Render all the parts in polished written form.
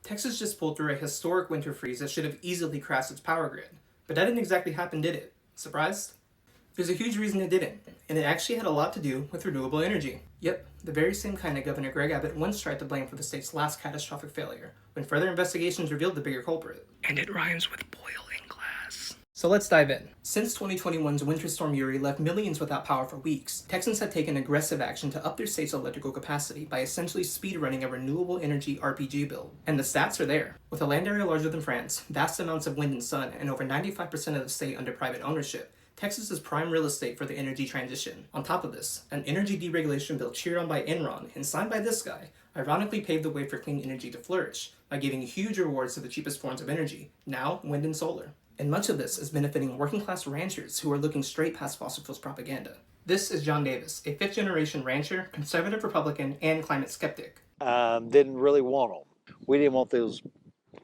Texas just pulled through a historic winter freeze that should have easily crashed its power grid. But that didn't exactly happen, did it? Surprised? There's a huge reason it didn't, and it actually had a lot to do with renewable energy. Yep, the very same kind that Governor Greg Abbott once tried to blame for the state's last catastrophic failure, when further investigations revealed the bigger culprit. And it rhymes with boiling glass. So let's dive in. Since 2021's Winter Storm Uri left millions without power for weeks, Texans have taken aggressive action to up their state's electrical capacity by essentially speedrunning a renewable energy RPG build. And the stats are there. With a land area larger than France, vast amounts of wind and sun, and over 95% of the state under private ownership, Texas is prime real estate for the energy transition. On top of this, an energy deregulation bill cheered on by Enron and signed by this guy ironically paved the way for clean energy to flourish by giving huge rewards to the cheapest forms of energy, now wind and solar. And much of this is benefiting working-class ranchers who are looking straight past fossil fuels propaganda. This is John Davis, a fifth-generation rancher, conservative Republican, and climate skeptic. Didn't really want them. We didn't want those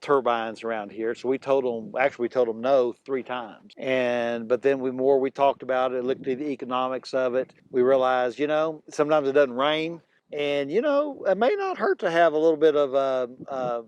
turbines around here, so we told them no 3 times. But then we talked about it, looked at the economics of it. We realized, sometimes it doesn't rain, and it may not hurt to have a little bit of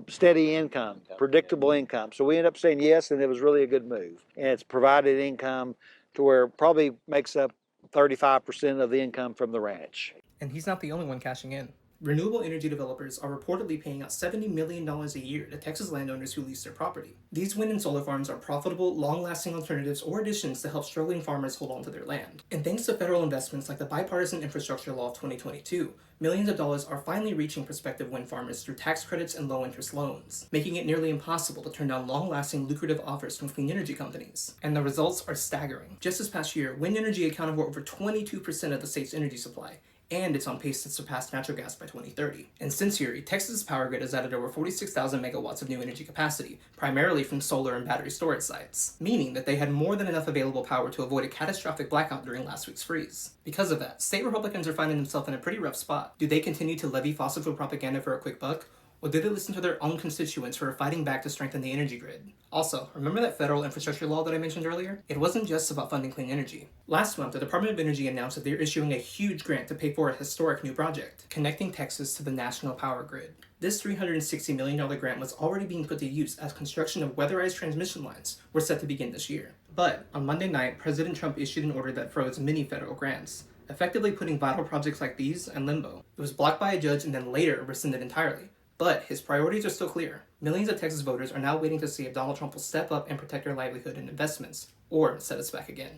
steady income, predictable income. So we ended up saying yes, and it was really a good move. And it's provided income to where it probably makes up 35% of the income from the ranch. And he's not the only one cashing in. Renewable energy developers are reportedly paying out $70 million a year to Texas landowners who lease their property. These wind and solar farms are profitable, long-lasting alternatives or additions to help struggling farmers hold on to their land. And thanks to federal investments like the Bipartisan Infrastructure Law of 2022, millions of dollars are finally reaching prospective wind farmers through tax credits and low-interest loans, making it nearly impossible to turn down long-lasting, lucrative offers from clean energy companies. And the results are staggering. Just this past year, wind energy accounted for over 22% of the state's energy supply, and it's on pace to surpass natural gas by 2030. And since Uri, Texas's power grid has added over 46,000 megawatts of new energy capacity, primarily from solar and battery storage sites, meaning that they had more than enough available power to avoid a catastrophic blackout during last week's freeze. Because of that, state Republicans are finding themselves in a pretty rough spot. Do they continue to levy fossil fuel propaganda for a quick buck? Or do they listen to their own constituents who are fighting back to strengthen the energy grid? Also, remember that federal infrastructure law that I mentioned earlier? It wasn't just about funding clean energy. Last month, the Department of Energy announced that they're issuing a huge grant to pay for a historic new project, connecting Texas to the national power grid. This $360 million grant was already being put to use as construction of weatherized transmission lines were set to begin this year. But on Monday night, President Trump issued an order that froze many federal grants, effectively putting vital projects like these in limbo. It was blocked by a judge and then later rescinded entirely. But his priorities are still clear. Millions of Texas voters are now waiting to see if Donald Trump will step up and protect their livelihood and investments, or set us back again.